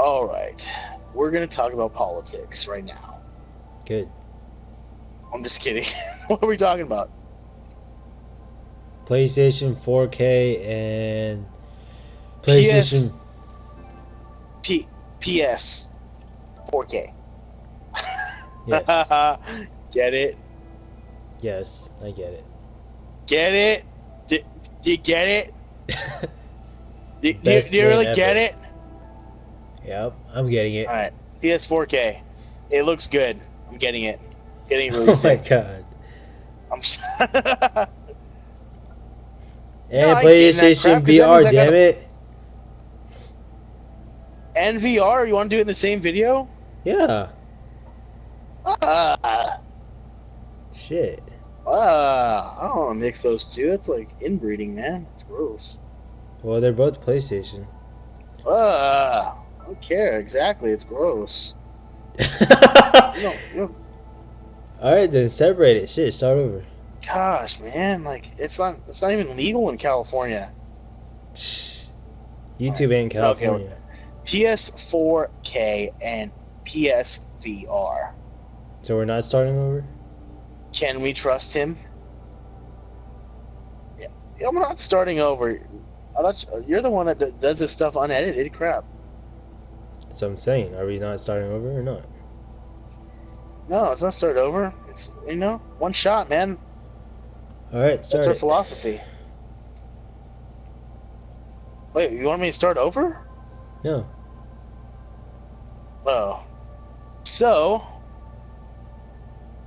All right. We're going to talk about politics right now. Good. I'm just kidding. What are we talking about? PlayStation 4K and PS PlayStation. P, PS 4K. Yes. Get it? Yes, I get it. Get it? Do you get it? Best Do you name really ever. get it? Yep, I'm getting it. All right. PS 4K. It looks good. I'm getting it. Getting it Oh release my day. god. I'm No, And I ain't getting that crap PlayStation because that means VR, I damn gotta. it. And VR, you want to do it in the same video? Yeah. Ah, Shit. I don't want to mix those two. That's like inbreeding, man. It's gross. Well, they're both PlayStation. I don't care. Exactly. It's gross. You know, Alright then, separate it. Shit, start over. gosh, man. Like, it's not even legal in California. YouTube ain't California. Okay. PS4K and PSVR. So we're not starting over? Can we trust him? Yeah. I'm not starting over. You're the one that does this stuff unedited. Crap. That's what I'm saying. Are we not starting over or not? No, it's not start over. It's, one shot, man. Alright, start That's our it. philosophy. Wait, you want me to start over? No. Oh. So,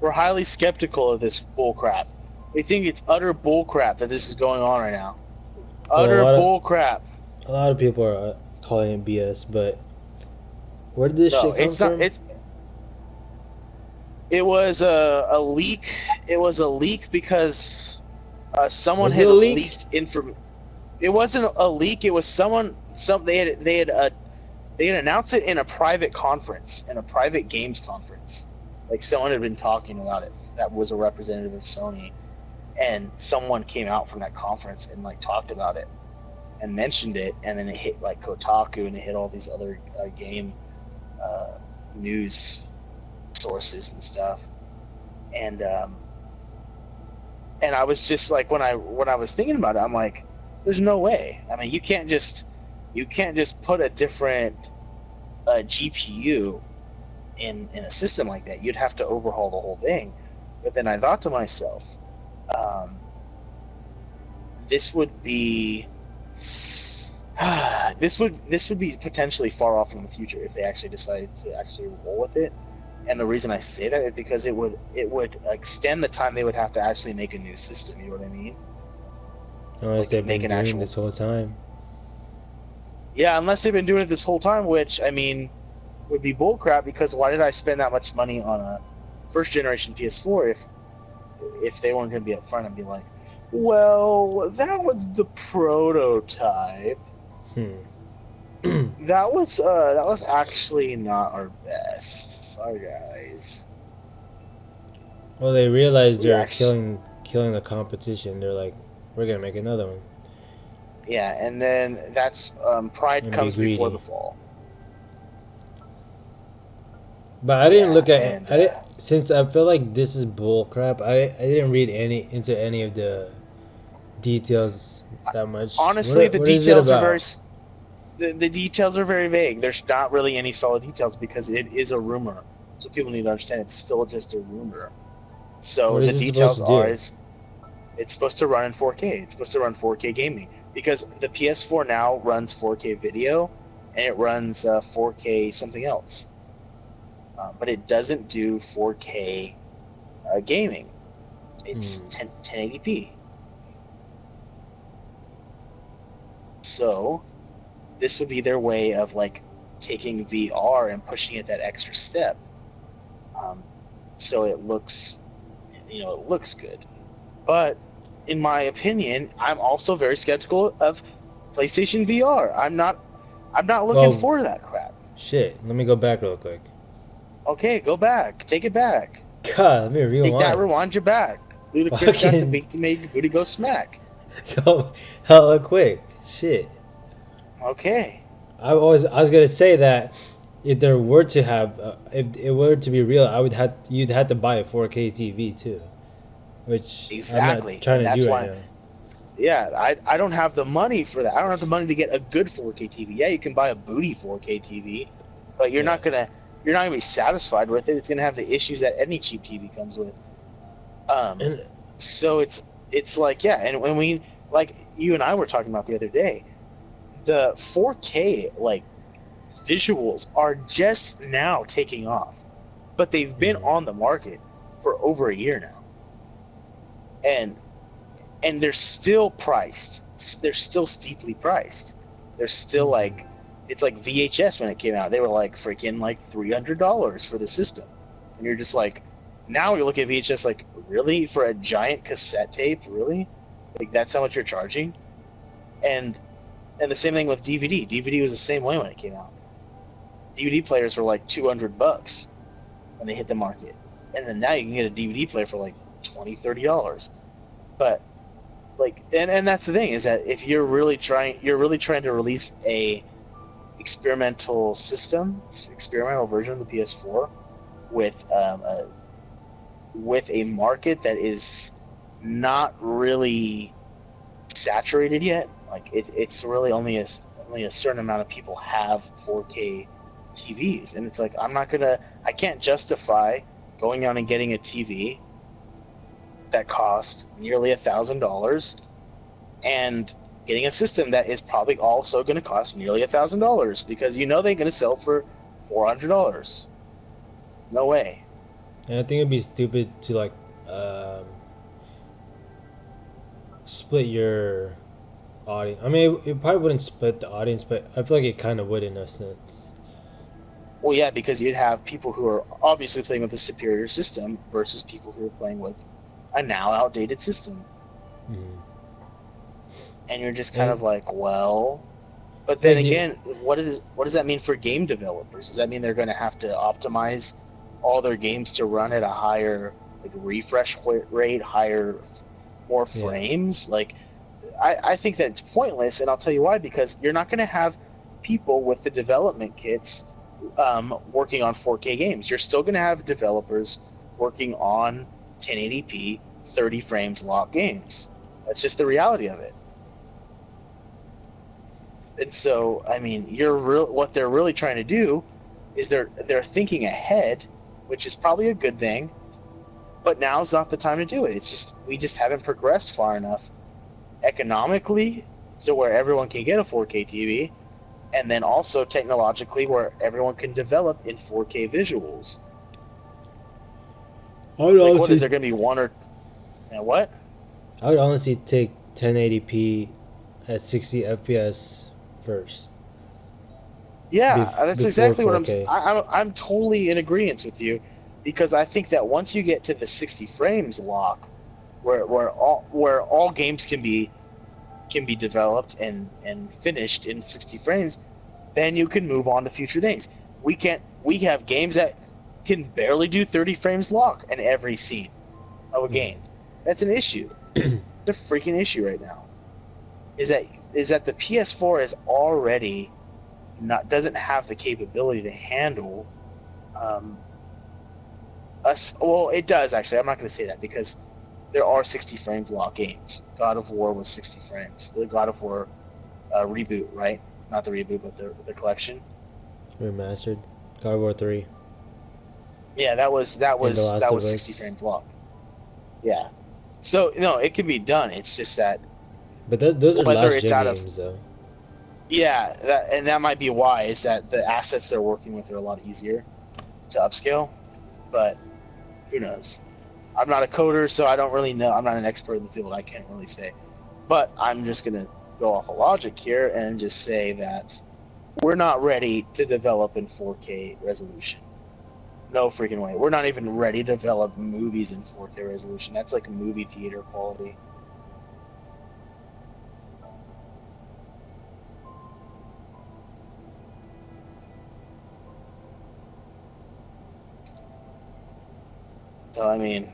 we're highly skeptical of this bullcrap. We think it's utter bullcrap that this is going on right now. Utter bullcrap. A lot of people are calling it BS, but where did this shit come from? It was a leak. It was a leak because someone Was it had a leak? leaked information. It wasn't a leak. It was someone. They had announced it in a private conference, in a private games conference. Like someone had been talking about it. That was a representative of Sony, and someone came out from that conference and like talked about it and mentioned it, and then it hit like Kotaku and it hit all these other game news sources and stuff. And I was just like, when I was thinking about it, I'm like, there's no way. I mean, you can't just put a different GPU in a system like that. You'd have to overhaul the whole thing. But then I thought to myself, this would be this would be potentially far off in the future if they actually decided to actually roll with it. And the reason I say that is because it would extend the time they would have to actually make a new system. You know what I mean? Unless they've been make an doing actual this whole time. Yeah, unless they've been doing it this whole time, which I mean would be bullcrap, because why did I spend that much money on a first generation PS4 if they weren't going to be upfront and be like, well, that was the prototype. That was actually not our best. Sorry, guys. Well, they realized they're killing the competition. They're like, we're gonna make another one. Yeah, and then that's pride comes before the fall. But I didn't look at it. Since I feel like this is bull crap. I didn't read into any of the details that much. Honestly, the details are very. The details are very vague. There's not really any solid details because it is a rumor. So people need to understand it's still just a rumor. So the details are it's supposed to run in 4K. It's supposed to run 4K gaming because the PS4 now runs 4K video and it runs 4K something else. But it doesn't do 4K gaming. It's 1080p. So this would be their way of like taking VR and pushing it that extra step. So it looks, it looks good. But in my opinion, I'm also very skeptical of PlayStation VR. I'm not looking for that crap. Shit, let me go back real quick. Okay, go back. Take it back. God, let me rewind. Take that, rewind your back. Ludacris got the beat to make your booty go smack. Go hella quick. Shit. Okay. I was gonna say that if there were to have, if it were to be real, you'd have to buy a 4K TV too, which I'm not Exactly, trying and to that's do right why. now. Yeah, I don't have the money for that. I don't have the money to get a good 4K TV. Yeah, you can buy a booty 4K TV, but Yeah. you're not gonna be satisfied with it. It's gonna have the issues that any cheap TV comes with. Um, And so it's like, yeah, and when we, like you and I were talking about the other day, the 4K like visuals are just now taking off, but they've been on the market for over a year now, and they're still priced. They're still steeply priced. They're still like, it's like VHS when it came out. They were like freaking like $300 for the system, and you're just like, now you look at VHS like, really, for a giant cassette tape, really, like that's how much you're charging, and the same thing with DVD. DVD was the same way when it came out. DVD players were like $200 when they hit the market, and then now you can get a DVD player for like $20-$30. But like, and that's the thing, is that if you're really trying to release a experimental version of the PS4 with a market that is not really saturated yet. Like it's really only a certain amount of people have 4K TVs, and it's like, I can't justify going out and getting a TV that cost nearly $1,000 and getting a system that is probably also going to cost nearly $1,000, because they're going to sell for $400. No way. I think it'd be stupid to like um, split your audience. I mean, it probably wouldn't split the audience, but I feel like it kind of would in a sense. Well, yeah, because you'd have people who are obviously playing with a superior system versus people who are playing with a now outdated system. Mm-hmm. And you're just kind And of like, well, but then like again, what does that mean for game developers? Does that mean they're going to have to optimize all their games to run at a higher like refresh rate, more yeah, frames? Like, I think that it's pointless, and I'll tell you why. Because you're not going to have people with the development kits working on 4K games. You're still going to have developers working on 1080p, 30 frames lock games. That's just the reality of it. And so, I mean, what they're really trying to do is they're thinking ahead, which is probably a good thing. But now's not the time to do it. It's just, we just haven't progressed far enough economically to where everyone can get a 4K TV, and then also technologically where everyone can develop in 4K visuals. I would Like, what is honestly, there going to be one or what? I would honestly take 1080p at 60 FPS first, Yeah, that's before exactly what 4K. I'm totally in agreement with you, because I think that once you get to the 60 frames lock, where all games can be developed and finished in 60 frames, then you can move on to future things. We have games that can barely do 30 frames lock in every scene of a game. That's an issue. It's a freaking issue right now. Is that the PS4 is already doesn't have the capability to handle um, us. Well, it does actually. I'm not going to say that, because there are 60 frames lock games. God of War was 60 frames. The God of War reboot, right? Not the reboot, but the collection. Remastered, God of War 3, Yeah, and The Last that of was 60 Us. frames lock. Yeah. So no, it can be done. It's just that But those are whether last it's gen out of, games though. yeah, and that might be why, is that the assets they're working with are a lot easier to upscale. But who knows? I'm not a coder, so I don't really know. I'm not an expert in the field. I can't really say. But I'm just going to go off of logic here and just say that we're not ready to develop in 4K resolution. No freaking way. We're not even ready to develop movies in 4K resolution. That's like movie theater quality. So, I mean,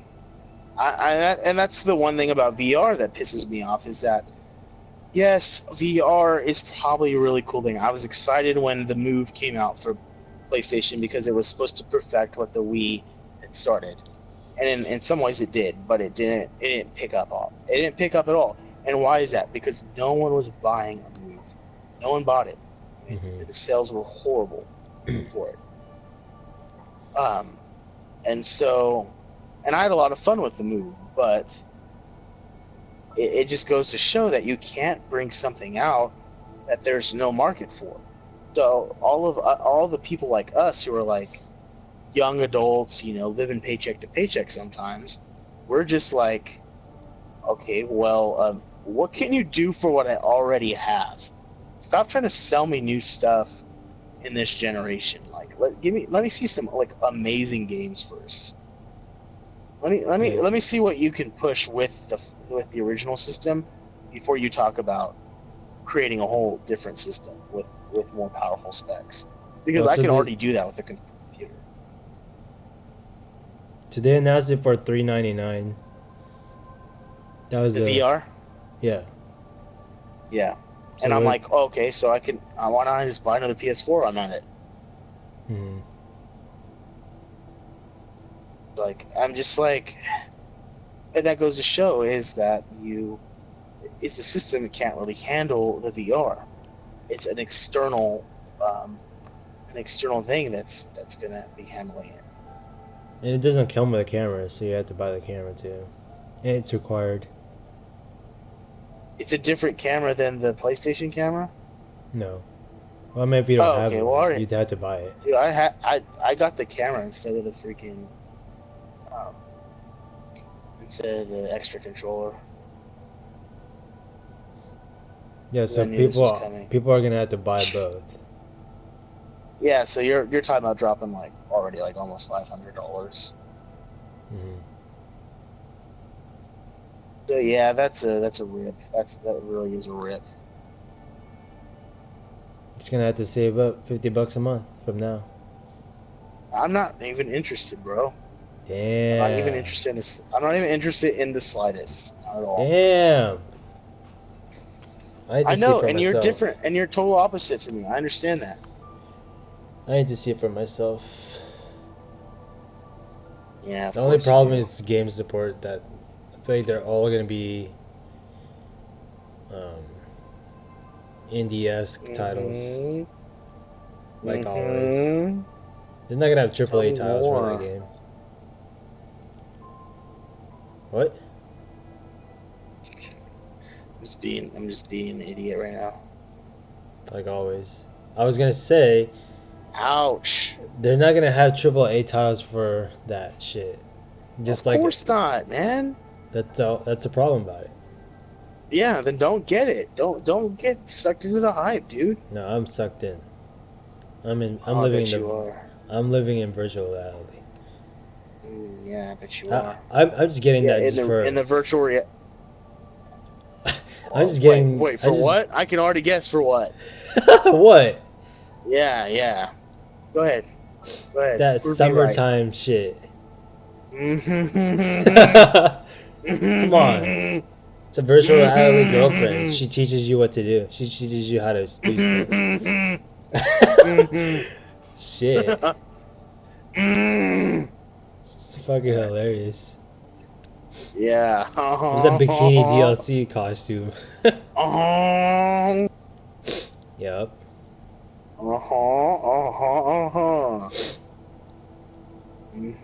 and that's the one thing about VR that pisses me off, is that Yes, VR is probably a really cool thing. I was excited when the Move came out for PlayStation because it was supposed to perfect what the Wii had started, and in some ways it did, but it didn't. It didn't pick up all. It didn't pick up at all. And why is that? Because no one was buying a Move. No one bought it. I mean, the sales were horrible for it. And so, and I had a lot of fun with the Move, but it just goes to show that you can't bring something out that there's no market for. So all the people like us who are like young adults, living paycheck to paycheck sometimes, we're just like, okay, well, what can you do for what I already have? Stop trying to sell me new stuff in this generation. Like, let me see some like amazing games first. Let me see what you can push with the original system before you talk about creating a whole different system with more powerful specs. Because I can already do that with the computer. Today announced it for $399. That was the VR. Yeah. Yeah. So and I'm like, oh, okay, so why not I just buy another PS4 on it? Like, I'm just like, and that goes to show is that the system can't really handle the VR. It's an external thing that's gonna be handling it. And it doesn't come with a camera, so you have to buy the camera too. And it's required. It's a different camera than the PlayStation camera? No. Well, I mean, if you don't have it, you'd have to buy it. Dude, I got the camera instead of the freaking instead of the extra controller. Yeah, so people are gonna have to buy both. Yeah, so you're talking about dropping like already like almost $500. So yeah, that's a rip. That really is a rip. It's gonna have to save up $50 a month from now. I'm not even interested, bro. Damn. I'm not even interested in this. I'm not even interested in the slightest at all. Damn. I know, and you're different, and you're total opposite from me. I understand that. I need to see it for myself. Yeah. The only problem is game support. That I feel like they're all gonna be indie-esque titles, like always. They're not gonna have AAA titles for that game. What? I'm just being an idiot right now. Like always. I was gonna say, ouch. They're not gonna have AAA titles for that shit. Just of course not, man. That's the problem about it. Yeah, then don't get it. Don't get sucked into the hype, dude. No, I'm sucked in. I'm living in virtual reality. Yeah, I bet you are. I'm just getting that in the virtual reality. I'm just getting. Wait for what? I can already guess for what. What? Yeah. Go ahead. That summertime shit. Come on. It's a virtual reality girlfriend. She teaches you what to do. She teaches you how to do stuff. Shit. It's fucking hilarious. Yeah. There's a bikini DLC costume. Yep.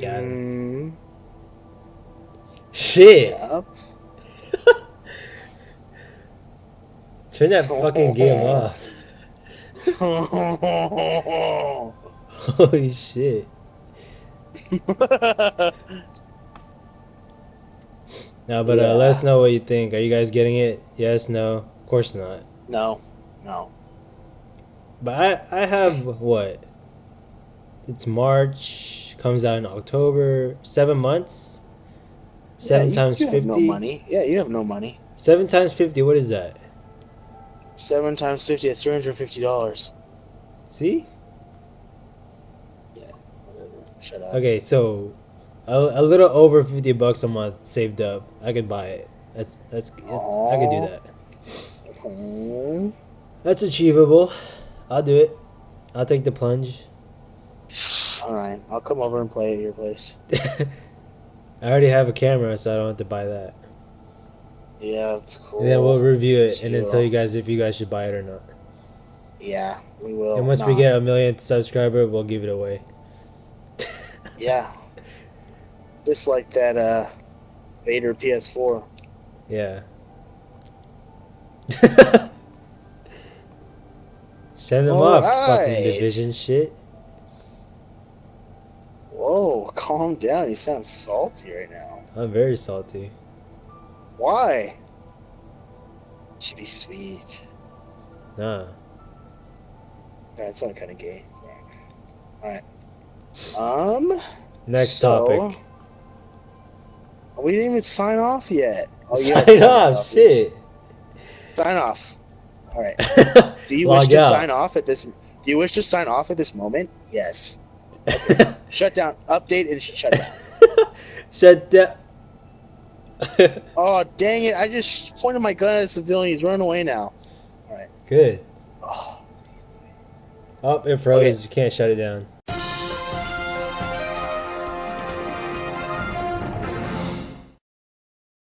Got it. Shit. Yep. Turn that fucking game off. Holy shit. No, but let us know what you think. Are you guys getting it? Yes, no? Of course not. No. But I have what? It's March, comes out in October, 7 months? 7 times 50? You have no money. Yeah, you have no money. 7 times 50, what is that? 7 times 50 is $350. See? Yeah, whatever. Shut up. Okay, so a little over $50 a month saved up. I could buy it. I could do that. Oh. That's achievable. I'll do it. I'll take the plunge. Alright, I'll come over and play at your place. I already have a camera, so I don't have to buy that. Yeah, that's cool. And then we'll review it and then tell you guys if you guys should buy it or not. Yeah, we will. And once we get 1 million subscribers, we'll give it away. Yeah. Just like that Vader PS4. Yeah. Send them off, fucking Division shit. Whoa, calm down. You sound salty right now. I'm very salty. Why? Should be sweet. Nah. That's not kind of gay. Alright. Next topic. We didn't even sign off yet. Oh, sign off, shit. Sign off. Alright. Do you wish to sign off at this? Do you wish to sign off at this moment? Yes. Okay. Shut down. Update and shut down. Shut down. Oh, dang it. I just pointed my gun at a civilian. He's running away now. Alright. Good. Oh, it froze. Okay. You can't shut it down.